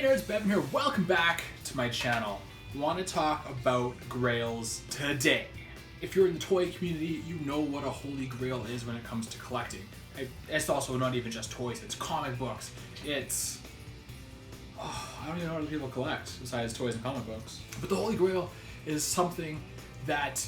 Hey nerds, Bevan here. Welcome back to my channel. I want to talk about Grails today. If you're in the toy community, you know what a holy grail is when it comes to collecting. It's also not even just toys, it's comic books. I don't even know what other people collect besides toys and comic books. But the holy grail is something that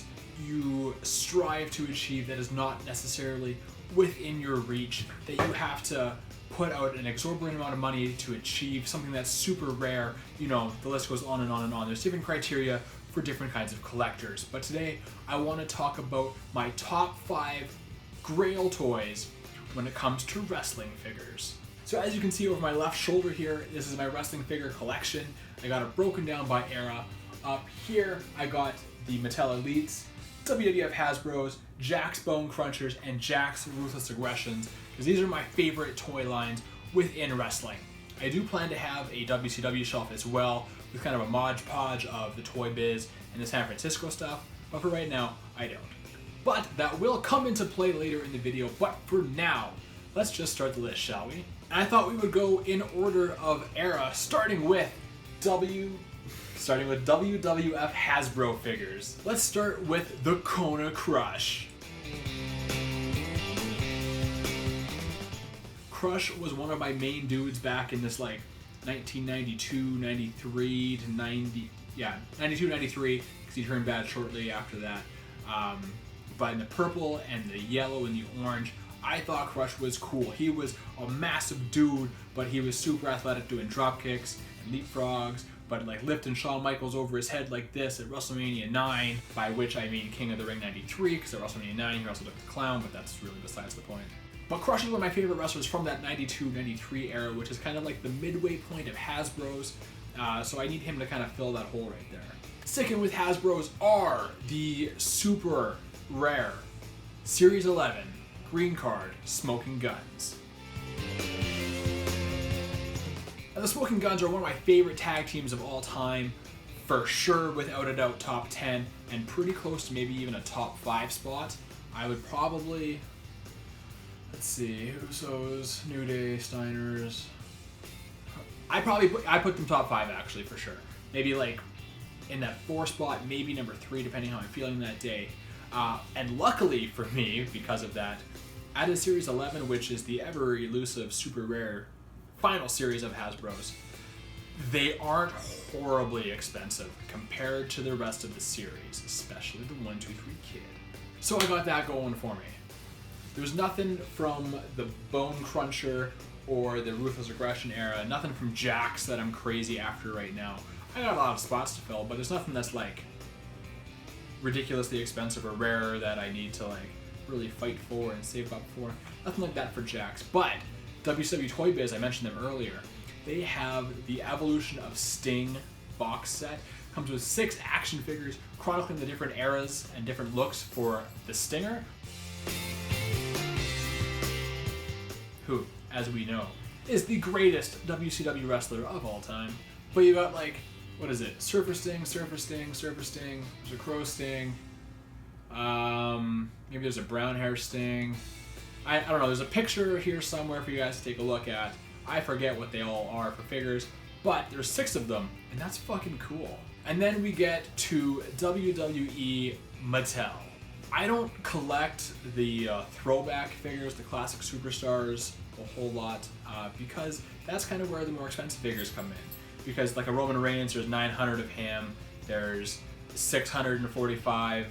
you strive to achieve that is not necessarily within your reach, that you have to put out an exorbitant amount of money to achieve something that's super rare. You know, the list goes on and on and on. There's different criteria for different kinds of collectors. But today, I want to talk about my top 5 Grail toys when it comes to wrestling figures. So as you can see over my left shoulder here, this is my wrestling figure collection. I got it broken down by era. Up here, I got the Mattel Elites, WWF Hasbros, Jakks Bone Crunchers, and Jakks Ruthless Aggressions, because these are my favorite toy lines within wrestling. I do plan to have a WCW shelf as well, with kind of a Mod Podge of the Toy Biz and the San Francisco stuff, but for right now, I don't. But that will come into play later in the video, but for now, let's just start the list, shall we? And I thought we would go in order of era, starting with WWF Hasbro figures. Let's start with the Kona Crush. Crush was one of my main dudes back in this like 1992, 93 to 90, yeah, 92, 93, because he turned bad shortly after that. But in the purple and the yellow and the orange, I thought Crush was cool. He was a massive dude, but he was super athletic doing drop kicks and leapfrogs, but like lifting Shawn Michaels over his head like this at WrestleMania 9, by which I mean King of the Ring 93, because at WrestleMania 9 he also looked the clown, but that's really besides the point. But Crush is one of my favorite wrestlers from that 92-93 era, which is kind of like the midway point of Hasbros, so I need him to kind of fill that hole right there. Sticking with Hasbros are the super rare Series 11 Green Card Smoking Guns. Now, the Smoking Guns are one of my favorite tag teams of all time, for sure, without a doubt, top 10, and pretty close to maybe even a top 5 spot. I would probably, let's see, Usos, New Day, Steiners. I put them top 5 actually, for sure. Maybe like in that 4 spot, maybe number 3, depending how I'm feeling that day. And luckily for me, because of that, out of Series 11, which is the ever elusive, super rare final series of Hasbros, they aren't horribly expensive compared to the rest of the series, especially the 1, 2, 3 Kid. So I got that going for me. There's nothing from the Bone Cruncher or the Ruthless Aggression era, nothing from Jakks that I'm crazy after right now. I got a lot of spots to fill, but there's nothing that's like ridiculously expensive or rare that I need to like really fight for and save up for. Nothing like that for Jakks. But WCW Toy Biz, I mentioned them earlier, they have the Evolution of Sting box set. Comes with 6 action figures chronicling the different eras and different looks for the Stinger, who, as we know, is the greatest WCW wrestler of all time. But you got like, what is it? Surfer Sting, Surfer Sting, Surfer Sting, there's a Crow Sting, maybe there's a brown hair Sting. I don't know, there's a picture here somewhere for you guys to take a look at. I forget what they all are for figures, but there's 6 of them, and that's fucking cool. And then we get to WWE Mattel. I don't collect the throwback figures, the classic superstars, a whole lot, because that's kind of where the more expensive figures come in. Because like a Roman Reigns, there's 900 of him, there's 645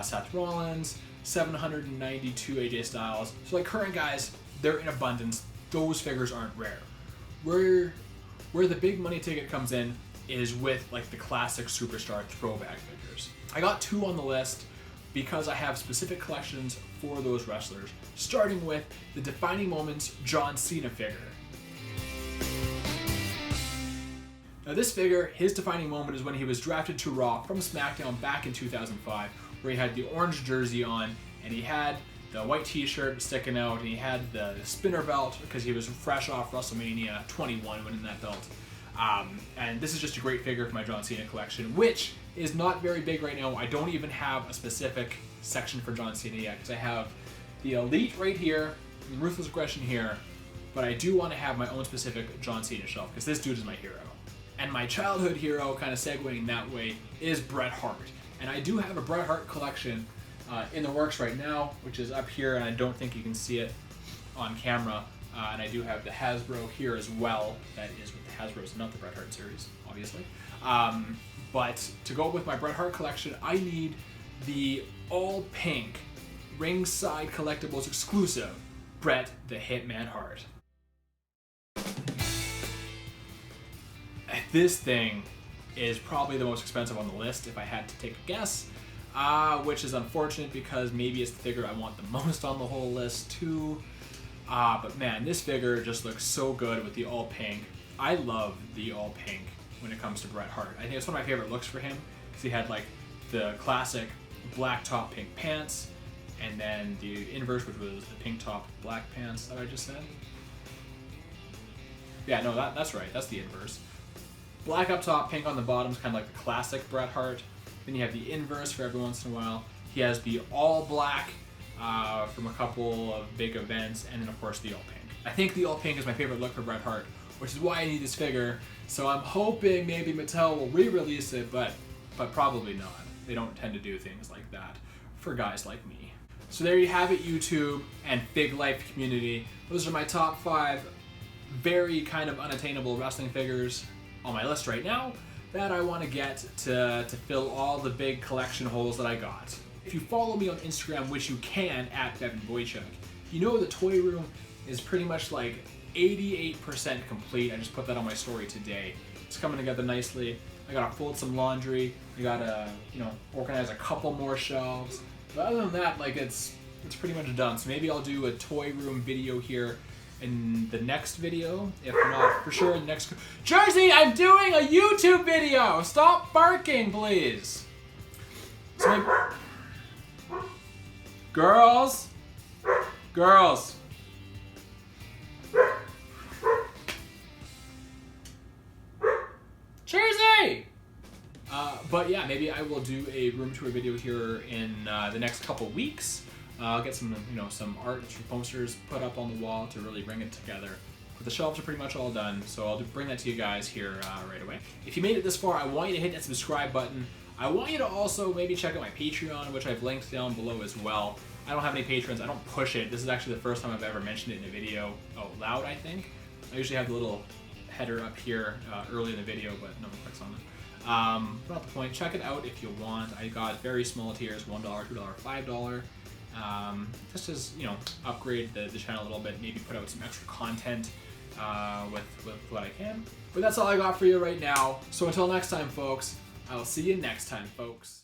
Seth Rollins, 792 AJ Styles. So like current guys, they're in abundance. Those figures aren't rare. Where the big money ticket comes in is with like the classic superstar throwback figures. I got 2 on the list because I have specific collections for those wrestlers, starting with the Defining Moments John Cena figure. Now this figure, his defining moment is when he was drafted to Raw from SmackDown back in 2005, where he had the orange jersey on, and he had the white t-shirt sticking out, and he had the spinner belt because he was fresh off WrestleMania 21 winning that belt. And this is just a great figure for my John Cena collection, which is not very big right now. I don't even have a specific section for John Cena yet, because I have the Elite right here, the Ruthless Aggression here, but I do want to have my own specific John Cena shelf because this dude is my hero. And my childhood hero, kind of segueing that way, is Bret Hart. And I do have a Bret Hart collection in the works right now, which is up here, and I don't think you can see it on camera. And I do have the Hasbro here as well. That is with the Hasbros, not the Bret Hart series, obviously. But to go with my Bret Hart collection, I need the all pink Ringside Collectibles exclusive Bret the Hitman Hart. This thing is probably the most expensive on the list if I had to take a guess, which is unfortunate because maybe it's the figure I want the most on the whole list too. But man, this figure just looks so good with the all pink. I love the all pink when it comes to Bret Hart. I think it's one of my favorite looks for him because he had like the classic black top, pink pants, and then the inverse, which was the pink top, black pants that I just said. Yeah, no, that's right. That's the inverse. Black up top, pink on the bottom is kind of like the classic Bret Hart. Then you have the inverse for every once in a while. He has the all black from a couple of big events, and then of course the all pink. I think the all pink is my favorite look for Bret Hart, which is why I need this figure. So I'm hoping maybe Mattel will re-release it, but probably not. They don't tend to do things like that for guys like me. So there you have it, YouTube and Fig Life community. Those are my top 5 very kind of unattainable wrestling figures on my list right now that I want to get to fill all the big collection holes that I got. If you follow me on Instagram, which you can, at Bevan Boychuk, you know the toy room is pretty much like 88% complete. I just put that on my story today. It's coming together nicely. I gotta fold some laundry. I gotta, organize a couple more shelves. But other than that, like it's pretty much done. So maybe I'll do a toy room video here in the next video. If not, for sure in the next... Jersey, I'm doing a YouTube video! Stop barking, please! So maybe... Girls! Girls! Jersey! But yeah, maybe I will do a room tour video here in the next couple weeks. I'll get some, some art, some posters put up on the wall to really bring it together. But the shelves are pretty much all done, so I'll bring that to you guys here right away. If you made it this far, I want you to hit that subscribe button. I want you to also maybe check out my Patreon, which I've linked down below as well. I don't have any patrons. I don't push it. This is actually the first time I've ever mentioned it in a video out loud, I think. I usually have the little header up here early in the video, but no one clicks on it. But not the point. Check it out if you want. I got very small tiers, $1, $2, $5. Just as, upgrade the channel a little bit, maybe put out some extra content with what I can. But that's all I got for you right now. So until next time, folks, I'll see you next time, folks.